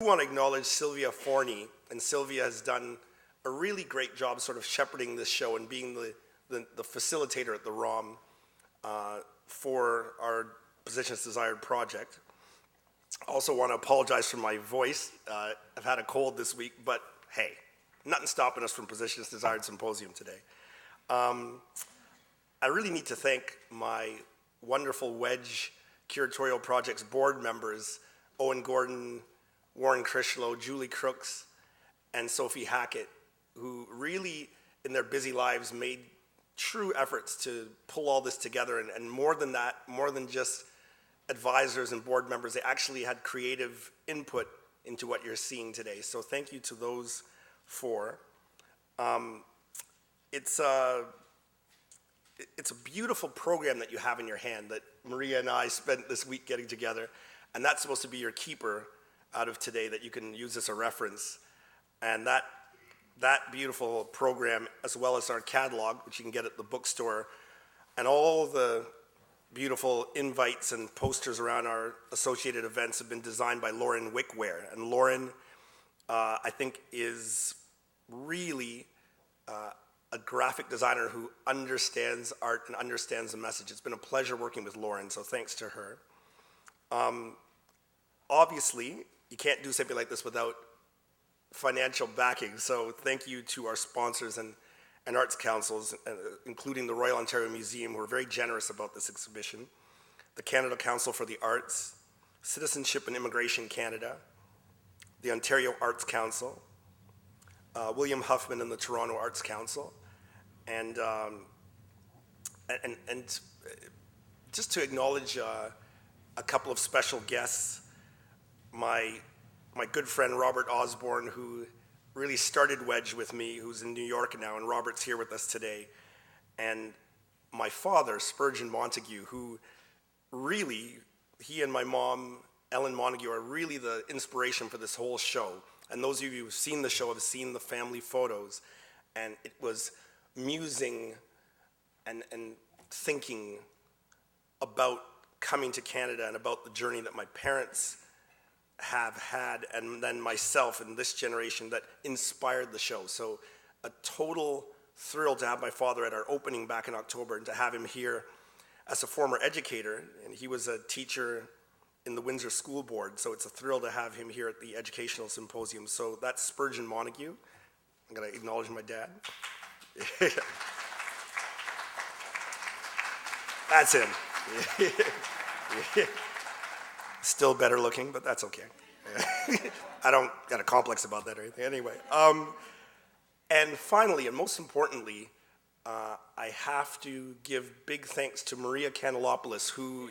I want to acknowledge Sylvia Forney, and Sylvia has done a really great job sort of shepherding this show and being the facilitator at the ROM for our Positions Desired project. I also want to apologize for my voice. I've had a cold this week, but hey, nothing stopping us from Positions Desired Symposium today. I really need to thank my wonderful Wedge Curatorial Projects board members, Owen Gordon, Warren Critchlow, Julie Crooks, and Sophie Hackett, who really, in their busy lives, made true efforts to pull all this together. And more than that, more than just advisors and board members, they actually had creative input into what you're seeing today. So thank you to those four. It's a beautiful program that you have in your hand that Maria and I spent this week getting together, and that's supposed to be your keeper out of today that you can use as a reference. And that beautiful program, as well as our catalog, which you can get at the bookstore, and all the beautiful invites and posters around our associated events have been designed by Lauren Wickware. And Lauren, I think, is really a graphic designer who understands art and understands the message. It's been a pleasure working with Lauren, so thanks to her. Obviously, you can't do something like this without financial backing, so thank you to our sponsors and arts councils, including the Royal Ontario Museum, who are very generous about this exhibition, the Canada Council for the Arts, Citizenship and Immigration Canada, the Ontario Arts Council, William Huffman and the Toronto Arts Council, and just to acknowledge a couple of special guests, my good friend Robert Osborne, who really started Wedge with me, who's in New York now, and Robert's here with us today, and my father, Spurgeon Montague, who really, he and my mom, Ellen Montague, are really the inspiration for this whole show. And those of you who've seen the show have seen the family photos, and it was musing and thinking about coming to Canada and about the journey that my parents have had, and then myself and this generation, that inspired the show. So a total thrill to have my father at our opening back in October, and to have him here as a former educator, and he was a teacher in the Windsor School Board, so it's a thrill to have him here at the Educational Symposium. So that's Spurgeon Montague. I'm going to acknowledge my dad. That's him. Still better looking, but that's okay. I don't got a complex about that or anything. Anyway, and finally, and most importantly, I have to give big thanks to Maria Canelopoulos, who,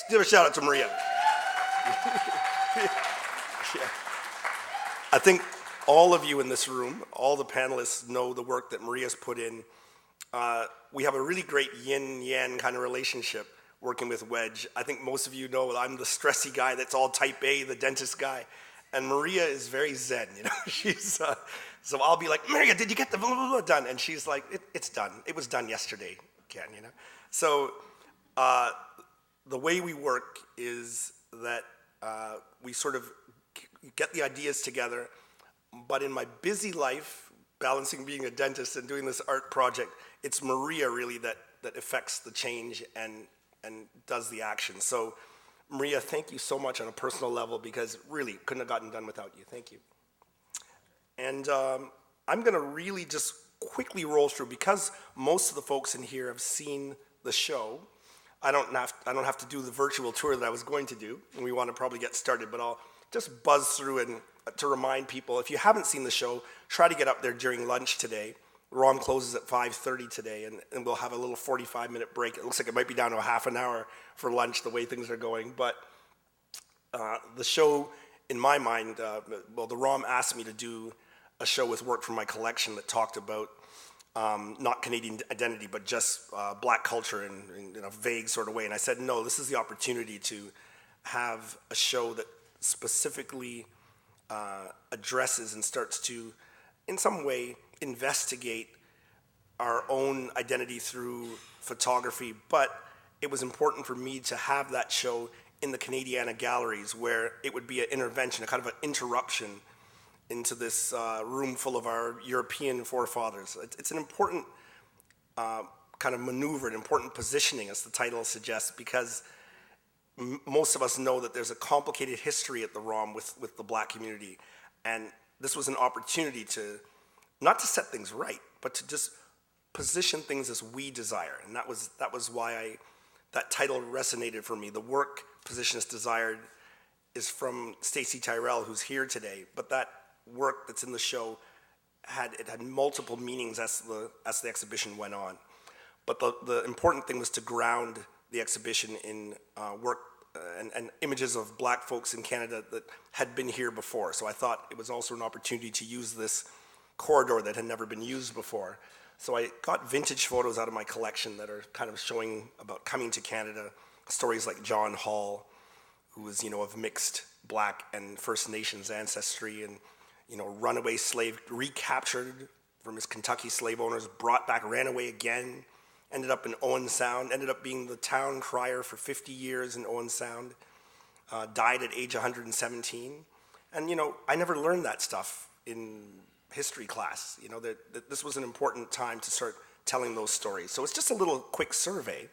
give a shout out to Maria. Yeah. I think all of you in this room, all the panelists, know the work that Maria's put in. We have a really great yin-yang kind of relationship working with Wedge. I think most of you know I'm the stressy guy that's all type A, the dentist guy. And Maria is very zen, you know. She's, so I'll be like, Maria, did you get the blah, blah, blah done? And she's like, it's done. It was done yesterday, Ken, you know. So the way we work is that we sort of get the ideas together, but in my busy life, balancing being a dentist and doing this art project, it's Maria really that affects the change and does the action. So Maria, thank you so much on a personal level, because really couldn't have gotten done without you. Thank you. And I'm going to really just quickly roll through, because most of the folks in here have seen the show. I don't have to do the virtual tour that I was going to do, and we want to probably get started, but I'll just buzz through and to remind people, if you haven't seen the show, try to get up there during lunch today. ROM closes at 5:30 today, and we'll have a little 45-minute break. It looks like it might be down to a half an hour for lunch, the way things are going. But the show, in my mind, the ROM asked me to do a show with work from my collection that talked about not Canadian identity, but just black culture in a vague sort of way. And I said, no, this is the opportunity to have a show that specifically addresses and starts to, in some way, investigate our own identity through photography. But it was important for me to have that show in the Canadiana galleries where it would be an intervention, a kind of an interruption into this room full of our European forefathers. It's an important kind of maneuver, an important positioning, as the title suggests, because most of us know that there's a complicated history at the ROM with the Black community. And this was an opportunity to, not to set things right, but to just position things as we desire. And that was why that title resonated for me. The work Position as Desired is from Stacey Tyrell, who's here today, but that work that's in the show had multiple meanings as the exhibition went on. But the important thing was to ground the exhibition in work and images of Black folks in Canada that had been here before. So I thought it was also an opportunity to use this corridor that had never been used before. So I got vintage photos out of my collection that are kind of showing about coming to Canada, stories like John Hall, who was, of mixed Black and First Nations ancestry, and, runaway slave, recaptured from his Kentucky slave owners, brought back, ran away again, ended up in Owen Sound, ended up being the town crier for 50 years in Owen Sound, died at age 117. And, I never learned that stuff in history class, that this was an important time to start telling those stories. So it's just a little quick survey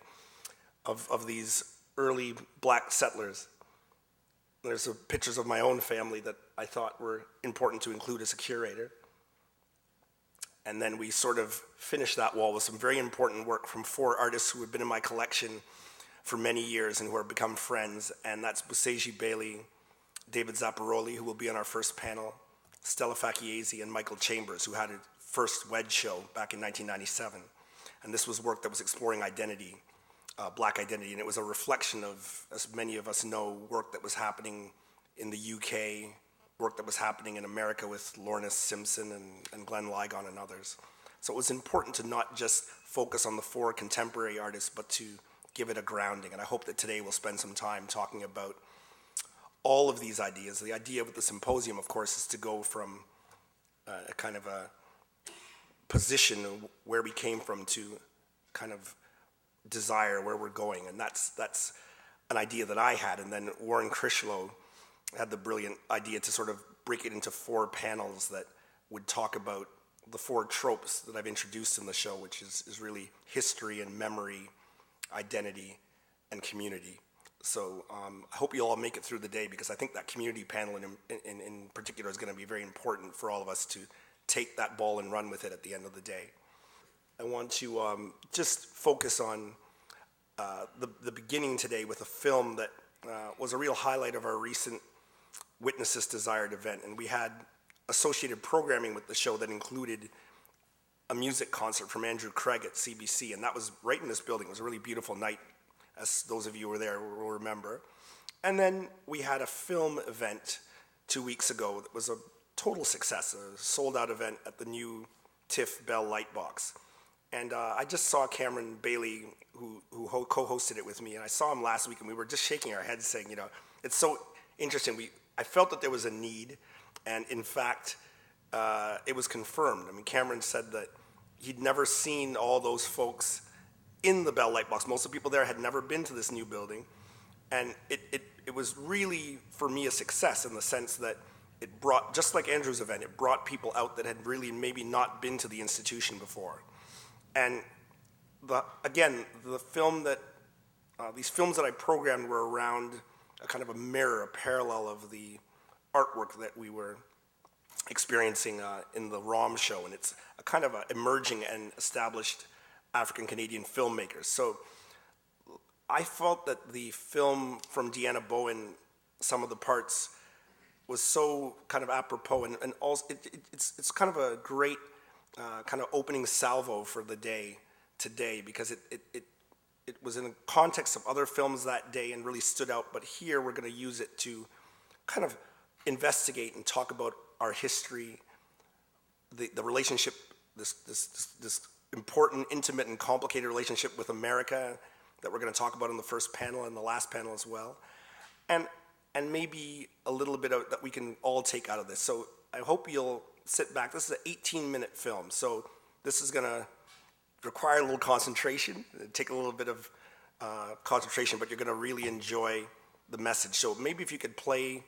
of these early Black settlers. There's pictures of my own family that I thought were important to include as a curator. And then we sort of finished that wall with some very important work from 4 artists who have been in my collection for many years and who have become friends. And that's Buseji Bailey, David Zapparoli, who will be on our first panel, Stella Facchiesi, and Michael Chambers, who had a first Wedge show back in 1997. And this was work that was exploring identity, Black identity, and it was a reflection of, as many of us know, work that was happening in the UK, work that was happening in America with Lorna Simpson and Glenn Ligon and others. So it was important to not just focus on the 4 contemporary artists, but to give it a grounding. And I hope that today we'll spend some time talking about all of these ideas. The idea of the symposium, of course, is to go from a kind of a position where we came from to kind of desire where we're going. And that's an idea that I had. And then Warren Critchlow had the brilliant idea to sort of break it into 4 panels that would talk about the 4 tropes that I've introduced in the show, which is really history and memory, identity, and community. So I hope you all make it through the day, because I think that community panel in particular is going to be very important for all of us to take that ball and run with it at the end of the day. I want to just focus on the beginning today with a film that was a real highlight of our recent Witness This Desired event. And we had associated programming with the show that included a music concert from Andrew Craig at CBC, and that was right in this building. It was a really beautiful night, as those of you who were there will remember. And then we had a film event 2 weeks ago that was a total success, a sold-out event at the new TIFF Bell Lightbox. And I just saw Cameron Bailey, who co-hosted it with me, and I saw him last week, and we were just shaking our heads saying, it's so interesting. I felt that there was a need, and in fact, it was confirmed. I mean, Cameron said that he'd never seen all those folks in the Bell Lightbox. Most of the people there had never been to this new building, and it was really, for me, a success in the sense that it brought, just like Andrew's event, it brought people out that had really maybe not been to the institution before. And again, the film that, these films that I programmed were around a kind of a mirror, a parallel of the artwork that we were experiencing in the ROM show. And it's a kind of a emerging and established African-Canadian filmmakers. So I felt that the film from Deanna Bowen, some of the parts, was so kind of apropos, and also it's kind of a great kind of opening salvo for the day today, because it was in the context of other films that day and really stood out, but here we're going to use it to kind of investigate and talk about our history, the relationship, this important, intimate, and complicated relationship with America that we're going to talk about in the first panel and the last panel as well, and maybe a little bit of that we can all take out of this. So I hope you'll sit back. This is an 18-minute film, so this is going to require a little concentration, take a little bit of concentration, but you're going to really enjoy the message. So maybe if you could play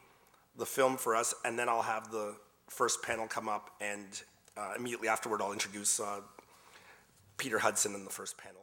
the film for us, and then I'll have the first panel come up, and immediately afterward I'll introduce Peter Hudson in the first panel.